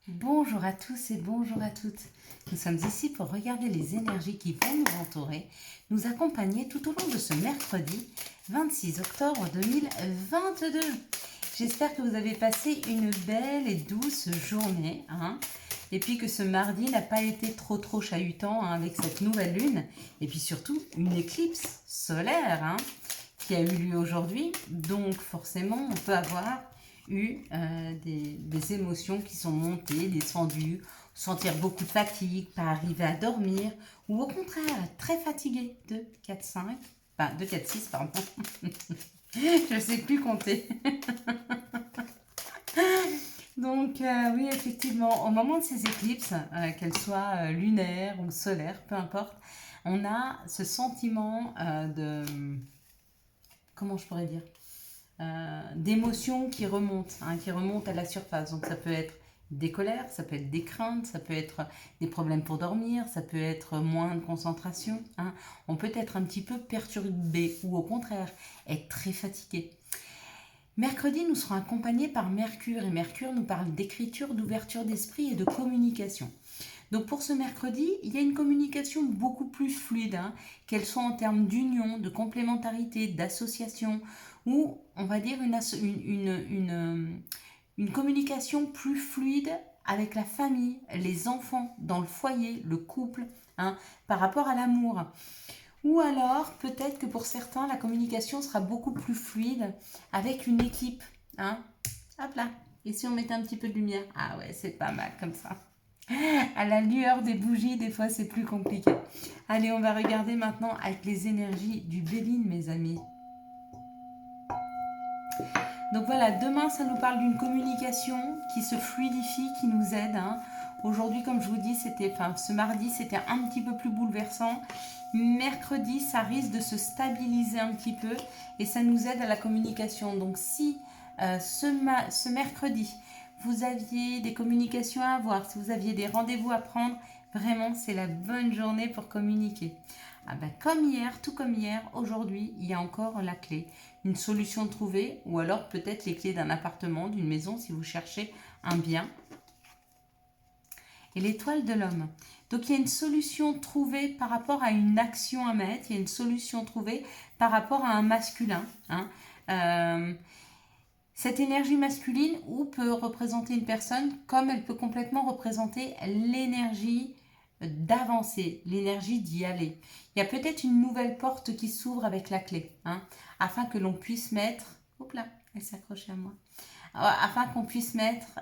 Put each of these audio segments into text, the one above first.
Bonjour à tous et bonjour à toutes. Nous sommes ici pour regarder les énergies qui vont nous entourer, nous accompagner tout au long de ce mercredi 26 octobre 2022. J'espère que vous avez passé une belle et douce journée, et puis que ce mardi n'a pas été trop chahutant avec cette nouvelle lune, et puis surtout une éclipse solaire qui a eu lieu aujourd'hui. Donc forcément, on peut avoir eu des émotions qui sont montées, descendues, sentir beaucoup de fatigue, pas arriver à dormir, ou au contraire, être très fatigué. 2, 4, 5, enfin 2, 4, 6, pardon. Je ne sais plus compter. Donc oui, effectivement, au moment de ces éclipses, qu'elles soient lunaires ou solaires, peu importe, on a ce sentiment comment je pourrais dire, d'émotions qui remontent à la surface. Donc ça peut être des colères, ça peut être des craintes, ça peut être des problèmes pour dormir, ça peut être moins de concentration. On peut être un petit peu perturbé ou au contraire être très fatigué. Mercredi, nous serons accompagnés par Mercure et Mercure nous parle d'écriture, d'ouverture d'esprit et de communication. Donc pour ce mercredi, il y a une communication beaucoup plus fluide, qu'elle soit en termes d'union, de complémentarité, d'association, ou on va dire une communication plus fluide avec la famille, les enfants, dans le foyer, le couple, par rapport à l'amour. Ou alors, peut-être que pour certains, la communication sera beaucoup plus fluide avec une équipe. Hop là. Et si on mettait un petit peu de lumière? Ah ouais, c'est pas mal comme ça. À la lueur des bougies, des fois, c'est plus compliqué. Allez, on va regarder maintenant avec les énergies du Béline, mes amis. Donc voilà, demain, ça nous parle d'une communication qui se fluidifie, qui nous aide. Aujourd'hui, comme je vous dis, ce mardi, c'était un petit peu plus bouleversant. Mercredi, ça risque de se stabiliser un petit peu et ça nous aide à la communication. Donc si ce mercredi, vous aviez des communications à avoir, si vous aviez des rendez-vous à prendre, vraiment, c'est la bonne journée pour communiquer. Comme hier, tout comme hier, aujourd'hui, il y a encore la clé. Une solution trouvée, ou alors peut-être les clés d'un appartement, d'une maison, si vous cherchez un bien. Et l'étoile de l'homme. Donc il y a une solution trouvée par rapport à une action à mettre, il y a une solution trouvée par rapport à un masculin. Cette énergie masculine ou peut représenter une personne comme elle peut complètement représenter l'énergie d'avancer, l'énergie d'y aller. Il y a peut-être une nouvelle porte qui s'ouvre avec la clé, afin que l'on puisse mettre... Hop là, elle s'accroche à moi. Afin qu'on puisse mettre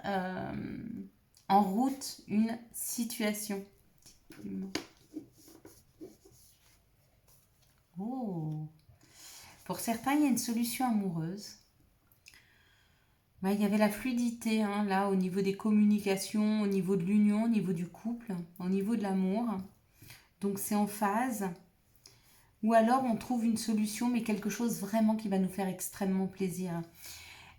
en route une situation. Oh. Pour certains, il y a une solution amoureuse. Il y avait la fluidité, là, au niveau des communications, au niveau de l'union, au niveau du couple, au niveau de l'amour. Donc c'est en phase. Ou alors on trouve une solution, mais quelque chose vraiment qui va nous faire extrêmement plaisir.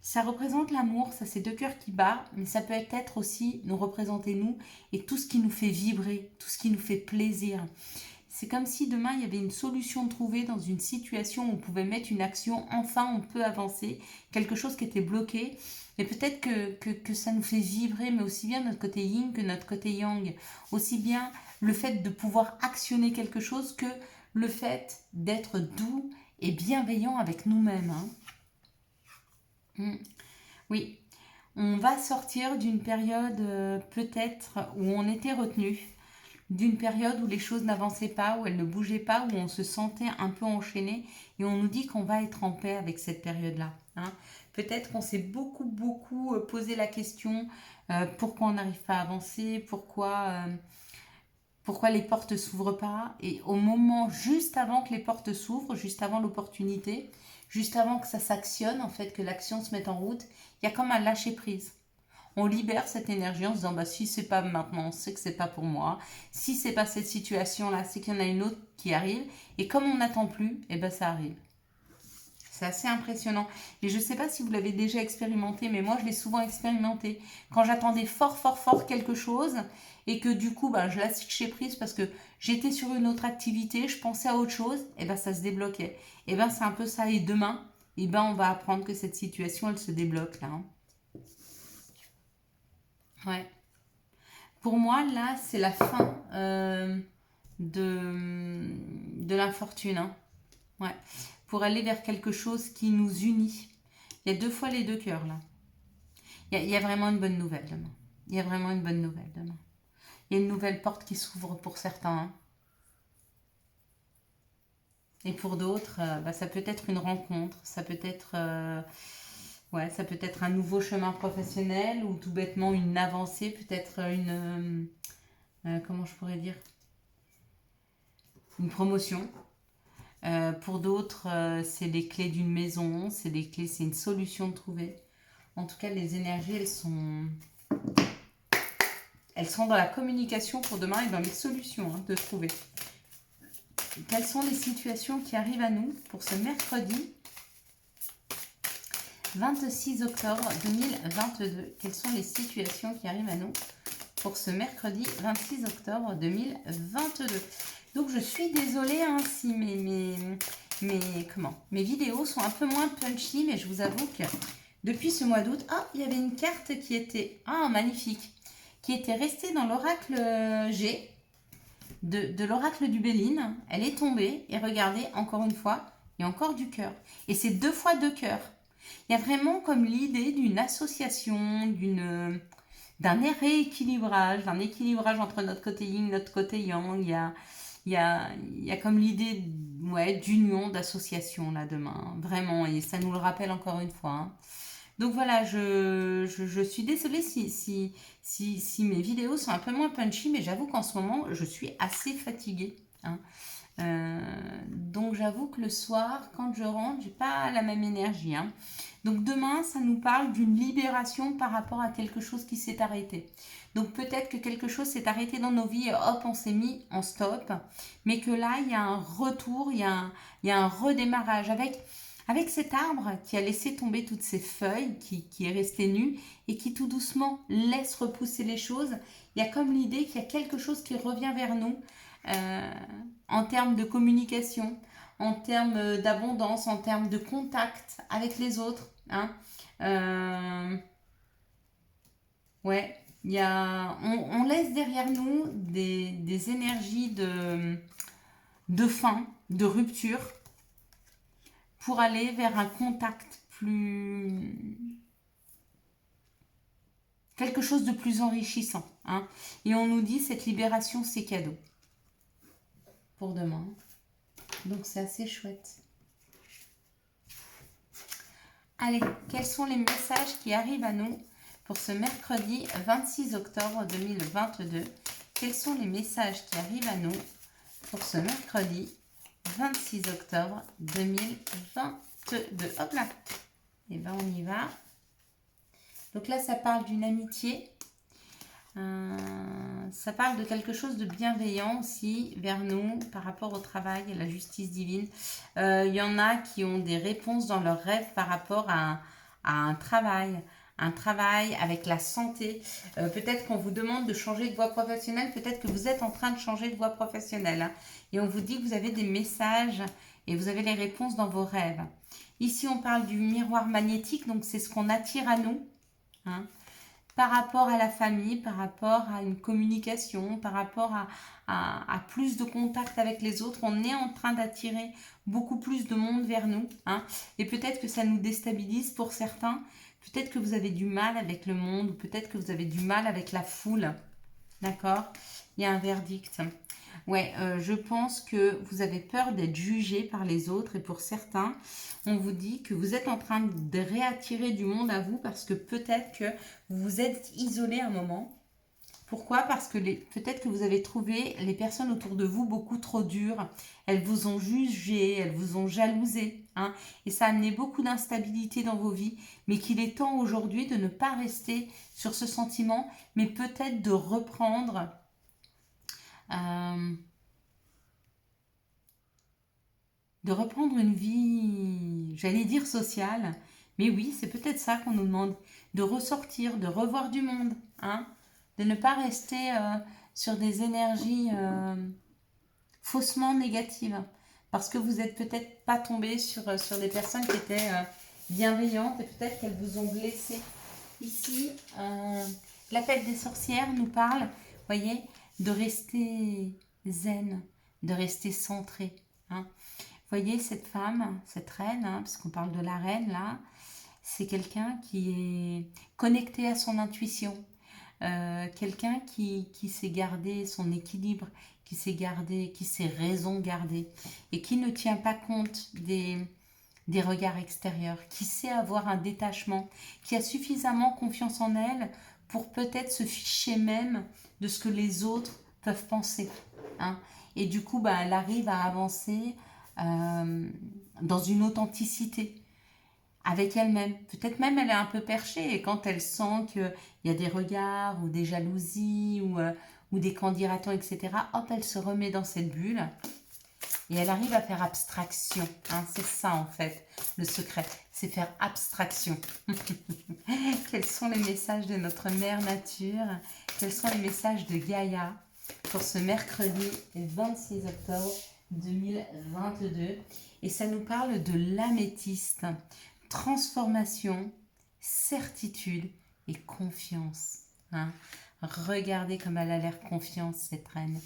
Ça représente l'amour, ça c'est deux cœurs qui battent, mais ça peut être aussi nous représenter nous et tout ce qui nous fait vibrer, tout ce qui nous fait plaisir. C'est comme si demain il y avait une solution trouvée dans une situation où on pouvait mettre une action, enfin on peut avancer, quelque chose qui était bloqué. Et peut-être que ça nous fait vibrer, mais aussi bien notre côté yin que notre côté yang. Aussi bien le fait de pouvoir actionner quelque chose que le fait d'être doux et bienveillant avec nous-mêmes. Oui, on va sortir d'une période peut-être où on était retenu, d'une période où les choses n'avançaient pas, où elles ne bougeaient pas, où on se sentait un peu enchaîné et on nous dit qu'on va être en paix avec cette période-là. Peut-être qu'on s'est beaucoup posé la question pourquoi on n'arrive pas à avancer, pourquoi les portes ne s'ouvrent pas. Et au moment, juste avant que les portes s'ouvrent, juste avant l'opportunité, juste avant que ça s'actionne, en fait, que l'action se mette en route, il y a comme un lâcher prise. On libère cette énergie en se disant si c'est pas maintenant, c'est que c'est pas pour moi. Si c'est pas cette situation-là, c'est qu'il y en a une autre qui arrive. Et comme on n'attend plus, ça arrive. C'est assez impressionnant. Et je ne sais pas si vous l'avez déjà expérimenté, mais moi je l'ai souvent expérimenté. Quand j'attendais fort quelque chose et que du coup je lâchais prise parce que j'étais sur une autre activité, je pensais à autre chose, ça se débloquait. C'est un peu ça. Et demain, on va apprendre que cette situation elle se débloque là. Ouais. Pour moi, là, c'est la fin de l'infortune. Hein. Ouais. Pour aller vers quelque chose qui nous unit. Il y a 2 fois les 2 cœurs, là. Il y a vraiment une bonne nouvelle demain. Il y a vraiment une bonne nouvelle demain. Il y a une nouvelle porte qui s'ouvre pour certains. Hein. Et pour d'autres, ça peut être une rencontre, ça peut être, ouais, ça peut être un nouveau chemin professionnel ou tout bêtement une avancée, peut-être comment je pourrais dire, une promotion. Pour d'autres, c'est les clés d'une maison, c'est des clés, c'est une solution de trouver. En tout cas, les énergies, elles sont dans la communication pour demain et dans les solutions de trouver. Quelles sont les situations qui arrivent à nous pour ce mercredi 26 octobre 2022? Quelles sont les situations qui arrivent à nous pour ce mercredi 26 octobre 2022? Donc je suis désolée hein, si mes vidéos sont un peu moins punchy, mais je vous avoue que depuis ce mois d'août, il y avait une carte qui était magnifique, qui était restée dans l'oracle G de l'oracle du Béline. Elle est tombée et regardez, encore une fois, il y a encore du cœur. Et c'est 2 fois 2 cœurs. Il y a vraiment comme l'idée d'une association, d'un rééquilibrage, d'un équilibrage entre notre côté yin, notre côté yang. Il y a comme l'idée d'union, d'association là demain, vraiment, et ça nous le rappelle encore une fois. Hein. Donc voilà, je suis désolée si mes vidéos sont un peu moins punchy, mais j'avoue qu'en ce moment, je suis assez fatiguée. Hein. Donc j'avoue que le soir, quand je rentre, j'ai pas la même énergie. Hein. Donc demain, ça nous parle d'une libération par rapport à quelque chose qui s'est arrêté. Donc peut-être que quelque chose s'est arrêté dans nos vies et hop, on s'est mis en stop. Mais que là, il y a un retour, il y a un redémarrage avec cet arbre qui a laissé tomber toutes ses feuilles, qui est resté nu et qui tout doucement laisse repousser les choses. Il y a comme l'idée qu'il y a quelque chose qui revient vers nous en termes de communication, en termes d'abondance, en termes de contact avec les autres. Hein. Ouais, on laisse derrière nous des énergies de fin, de rupture, pour aller vers un contact plus... quelque chose de plus enrichissant. Hein. Et on nous dit, cette libération, c'est cadeau. Pour demain. Donc, c'est assez chouette. Allez, quels sont les messages qui arrivent à nous pour ce mercredi 26 octobre 2022? Quels sont les messages qui arrivent à nous pour ce mercredi 26 octobre 2022? Hop là. Et bien, on y va. Donc là, ça parle d'une amitié. Ça parle de quelque chose de bienveillant aussi vers nous par rapport au travail et à la justice divine. Il y en a qui ont des réponses dans leurs rêves par rapport à un travail avec la santé. Peut-être qu'on vous demande de changer de voie professionnelle, peut-être que vous êtes en train de changer de voie professionnelle. Hein, et on vous dit que vous avez des messages et vous avez les réponses dans vos rêves. Ici, on parle du miroir magnétique, donc c'est ce qu'on attire à nous. Hein, par rapport à la famille, par rapport à une communication, par rapport à plus de contact avec les autres. On est en train d'attirer beaucoup plus de monde vers nous. Hein, et peut-être que ça nous déstabilise pour certains. Peut-être que vous avez du mal avec le monde ou peut-être que vous avez du mal avec la foule. D'accord? Il y a un verdict. Ouais, je pense que vous avez peur d'être jugé par les autres et pour certains, on vous dit que vous êtes en train de réattirer du monde à vous parce que peut-être que vous vous êtes isolé un moment. Pourquoi? Parce que peut-être que vous avez trouvé les personnes autour de vous beaucoup trop dures. Elles vous ont jugé, elles vous ont jalousé. Hein, et ça a amené beaucoup d'instabilité dans vos vies. Mais qu'il est temps aujourd'hui de ne pas rester sur ce sentiment, mais peut-être de reprendre... de reprendre une vie, j'allais dire sociale, mais oui, c'est peut-être ça qu'on nous demande, de ressortir, de revoir du monde, hein, de ne pas rester sur des énergies faussement négatives, parce que vous n'êtes peut-être pas tombé sur des personnes qui étaient bienveillantes et peut-être qu'elles vous ont blessé. Ici, l'appel des sorcières nous parle Voyez, de rester zen, de rester centré. Hein. Voyez, cette femme, cette reine, hein, parce qu'on parle de la reine là, c'est quelqu'un qui est connecté à son intuition. Quelqu'un qui sait garder son équilibre, qui sait raison garder et qui ne tient pas compte des regards extérieurs, qui sait avoir un détachement, qui a suffisamment confiance en elle pour peut-être se ficher même de ce que les autres peuvent penser. Hein. Et du coup, elle arrive à avancer dans une authenticité avec elle-même. Peut-être même elle est un peu perchée et quand elle sent qu'il y a des regards ou des jalousies ou des candidatons, etc., hop, elle se remet dans cette bulle et elle arrive à faire abstraction. Hein, c'est ça en fait, le secret, c'est faire abstraction. Quels sont les messages de notre mère nature? Quels sont les messages de Gaïa pour ce mercredi 26 octobre 2022? Et ça nous parle de l'améthyste. Transformation, certitude et confiance. Hein. Regardez comme elle a l'air confiante, cette reine.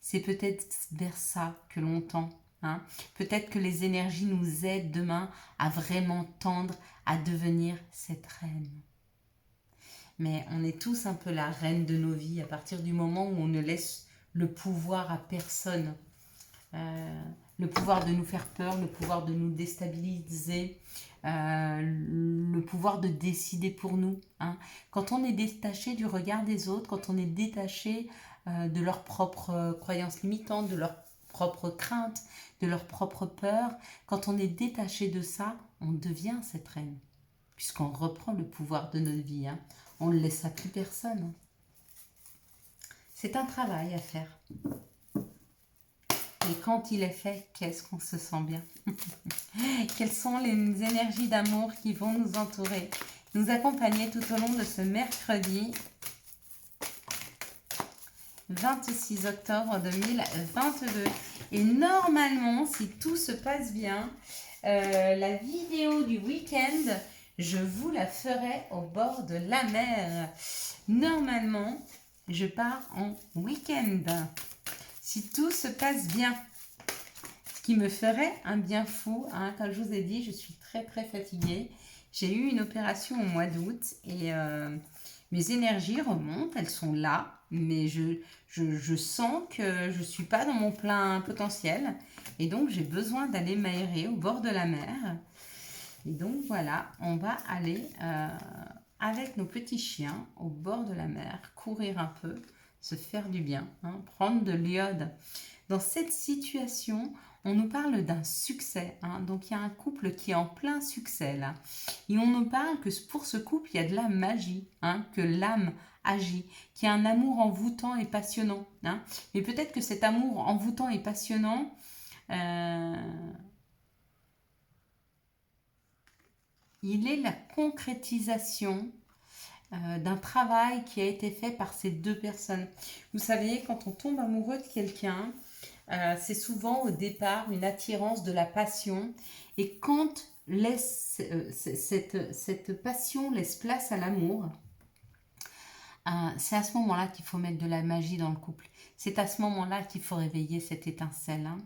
C'est peut-être vers ça que l'on tend. Hein. Peut-être que les énergies nous aident demain à vraiment tendre à devenir cette reine. Mais on est tous un peu la reine de nos vies à partir du moment où on ne laisse le pouvoir à personne. Le pouvoir de nous faire peur, le pouvoir de nous déstabiliser, le pouvoir de décider pour nous. Hein. Quand on est détaché du regard des autres, quand on est détaché de leurs propres croyances limitantes, de leurs propres craintes, de leurs propres peurs, quand on est détaché de ça, on devient cette reine, puisqu'on reprend le pouvoir de notre vie. Hein. On ne le laisse à plus personne. C'est un travail à faire. Et quand il est fait, qu'est-ce qu'on se sent bien. Quelles sont les énergies d'amour qui vont nous entourer, nous accompagner tout au long de ce mercredi 26 octobre 2022. Et normalement, si tout se passe bien, la vidéo du week-end, je vous la ferai au bord de la mer. Normalement, je pars en week-end. Si tout se passe bien, ce qui me ferait un bien fou, hein, comme je vous ai dit, je suis très très fatiguée. J'ai eu une opération au mois d'août et mes énergies remontent, elles sont là, mais je sens que je ne suis pas dans mon plein potentiel et donc j'ai besoin d'aller m'aérer au bord de la mer. Et donc voilà, on va aller avec nos petits chiens au bord de la mer, courir un peu, se faire du bien, hein, prendre de l'iode. Dans cette situation, on nous parle d'un succès. Hein, donc il y a un couple qui est en plein succès là. Et on nous parle que pour ce couple, il y a de la magie, hein, que l'âme agit, qu'il y a un amour envoûtant et passionnant. Hein. Mais peut-être que cet amour envoûtant et passionnant, il est la concrétisation d'un travail qui a été fait par ces deux personnes. Vous savez, quand on tombe amoureux de quelqu'un, c'est souvent au départ une attirance de la passion. Et quand cette passion laisse place à l'amour, c'est à ce moment-là qu'il faut mettre de la magie dans le couple. C'est à ce moment-là qu'il faut réveiller cette étincelle. Hein.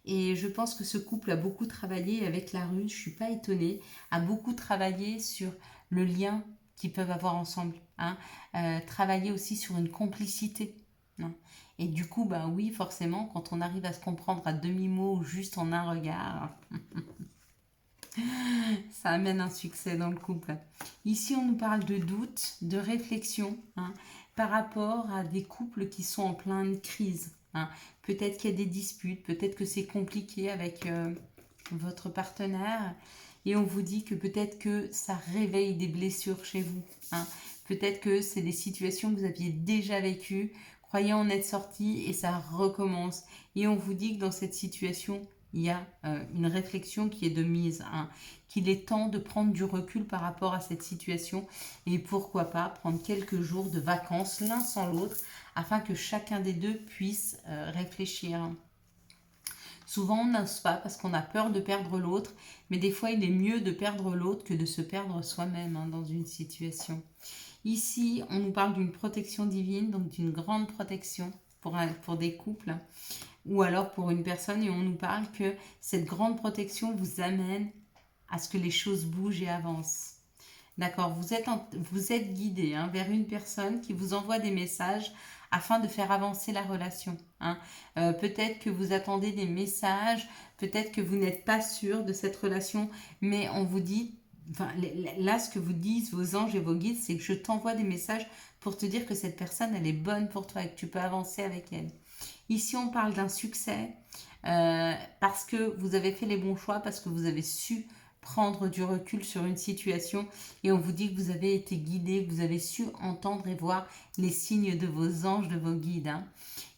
Et je pense que ce couple a beaucoup travaillé avec la rue, je ne suis pas étonnée, a beaucoup travaillé sur le lien qu'ils peuvent avoir ensemble. Hein. Travailler aussi sur une complicité. Hein. Et du coup, oui, forcément, quand on arrive à se comprendre à demi-mot ou juste en un regard, ça amène un succès dans le couple. Ici, on nous parle de doute, de réflexion, hein, par rapport à des couples qui sont en pleine crise. Hein. Peut-être qu'il y a des disputes, peut-être que c'est compliqué avec votre partenaire. Et on vous dit que peut-être que ça réveille des blessures chez vous. Hein. Peut-être que c'est des situations que vous aviez déjà vécues. Croyez en être sorti et ça recommence. Et on vous dit que dans cette situation, il y a une réflexion qui est de mise. Hein. Qu'il est temps de prendre du recul par rapport à cette situation. Et pourquoi pas prendre quelques jours de vacances l'un sans l'autre afin que chacun des deux puisse réfléchir. Souvent, on n'ose pas parce qu'on a peur de perdre l'autre, mais des fois, il est mieux de perdre l'autre que de se perdre soi-même hein, dans une situation. Ici, on nous parle d'une protection divine, donc d'une grande protection pour des couples ou alors pour une personne, et on nous parle que cette grande protection vous amène à ce que les choses bougent et avancent. D'accord, vous êtes guidé vers une personne qui vous envoie des messages afin de faire avancer la relation. Peut-être que vous attendez des messages, peut-être que vous n'êtes pas sûr de cette relation, mais on vous dit, là ce que vous disent vos anges et vos guides, c'est que je t'envoie des messages pour te dire que cette personne, elle est bonne pour toi et que tu peux avancer avec elle. Ici, on parle d'un succès parce que vous avez fait les bons choix, parce que vous avez su prendre du recul sur une situation et on vous dit que vous avez été guidé, que vous avez su entendre et voir les signes de vos anges, de vos guides.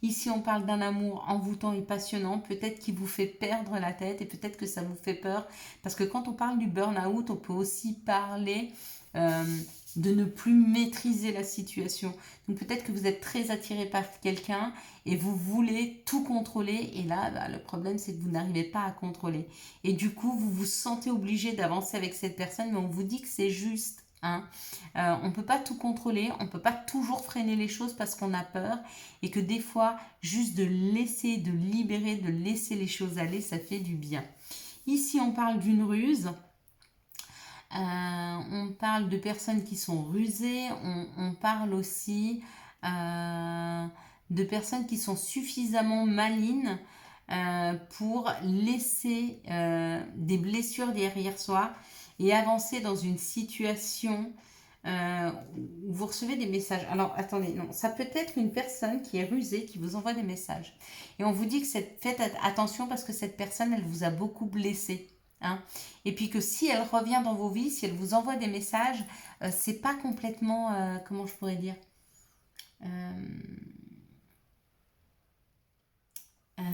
Ici, on parle d'un amour envoûtant et passionnant, peut-être qui vous fait perdre la tête et peut-être que ça vous fait peur parce que quand on parle du burn-out, on peut aussi parler de ne plus maîtriser la situation. Donc peut-être que vous êtes très attiré par quelqu'un et vous voulez tout contrôler et là, le problème c'est que vous n'arrivez pas à contrôler. Et du coup, vous vous sentez obligé d'avancer avec cette personne, mais on vous dit que c'est juste. On ne peut pas tout contrôler, on ne peut pas toujours freiner les choses parce qu'on a peur et que des fois, juste de laisser, de libérer, de laisser les choses aller, ça fait du bien. Ici, on parle d'une ruse. On parle de personnes qui sont rusées, on parle aussi de personnes qui sont suffisamment malines pour laisser des blessures derrière soi et avancer dans une situation où vous recevez des messages. Alors attendez, non, ça peut être une personne qui est rusée, qui vous envoie des messages. Et on vous dit que faites attention parce que cette personne, elle vous a beaucoup blessé. Et puis que si elle revient dans vos vies, si elle vous envoie des messages, c'est pas complètement, comment je pourrais dire,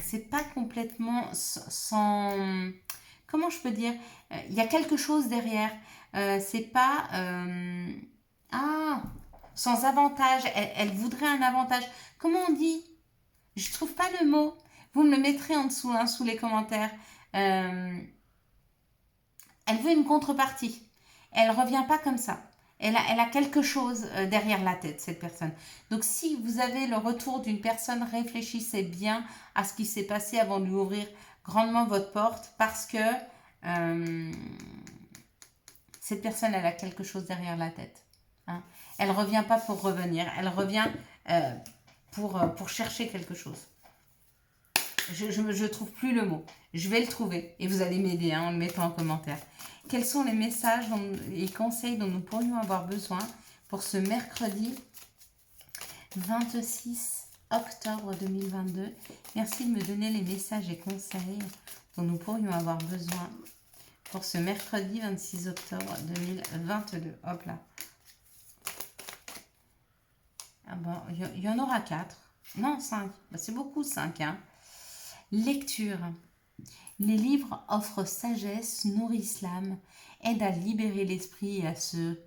c'est pas complètement sans, comment je peux dire, il y a quelque chose derrière, c'est pas, sans avantage, elle voudrait un avantage, comment on dit, je trouve pas le mot, vous me le mettrez en dessous, sous les commentaires, elle veut une contrepartie. Elle ne revient pas comme ça. Elle a quelque chose derrière la tête, cette personne. Donc, si vous avez le retour d'une personne, réfléchissez bien à ce qui s'est passé avant de lui ouvrir grandement votre porte parce que cette personne, elle a quelque chose derrière la tête. Elle ne revient pas pour revenir. Elle revient pour chercher quelque chose. Je ne trouve plus le mot. Je vais le trouver et vous allez m'aider en le mettant en commentaire. Quels sont les messages et conseils dont nous pourrions avoir besoin pour ce mercredi 26 octobre 2022? Merci de me donner les messages et conseils dont nous pourrions avoir besoin pour ce mercredi 26 octobre 2022. Hop là. Ah bon, il y en aura 4. Non, 5. C'est beaucoup, 5. Lecture. Les livres offrent sagesse, nourrissent l'âme, aident à libérer l'esprit et à se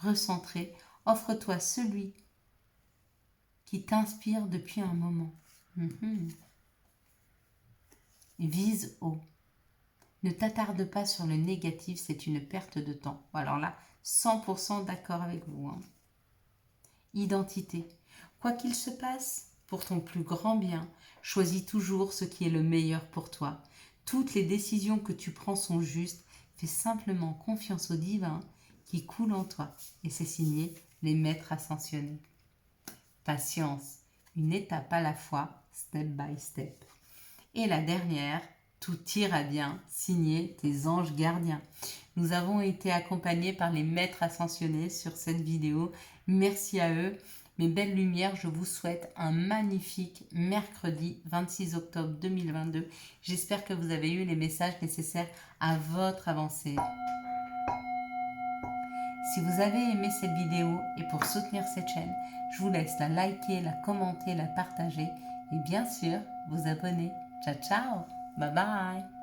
recentrer. Offre-toi celui qui t'inspire depuis un moment. Vise haut. Ne t'attarde pas sur le négatif, c'est une perte de temps. Alors là, 100% d'accord avec vous. Identité. Quoi qu'il se passe, pour ton plus grand bien, choisis toujours ce qui est le meilleur pour toi. Toutes les décisions que tu prends sont justes. Fais simplement confiance au divin qui coule en toi. Et c'est signé les maîtres ascensionnés. Patience, une étape à la fois, step by step. Et la dernière, tout ira bien, signé tes anges gardiens. Nous avons été accompagnés par les maîtres ascensionnés sur cette vidéo. Merci à eux. Mes belles lumières, je vous souhaite un magnifique mercredi 26 octobre 2022. J'espère que vous avez eu les messages nécessaires à votre avancée. Si vous avez aimé cette vidéo et pour soutenir cette chaîne, je vous laisse la liker, la commenter, la partager et bien sûr vous abonner. Ciao ciao, bye bye.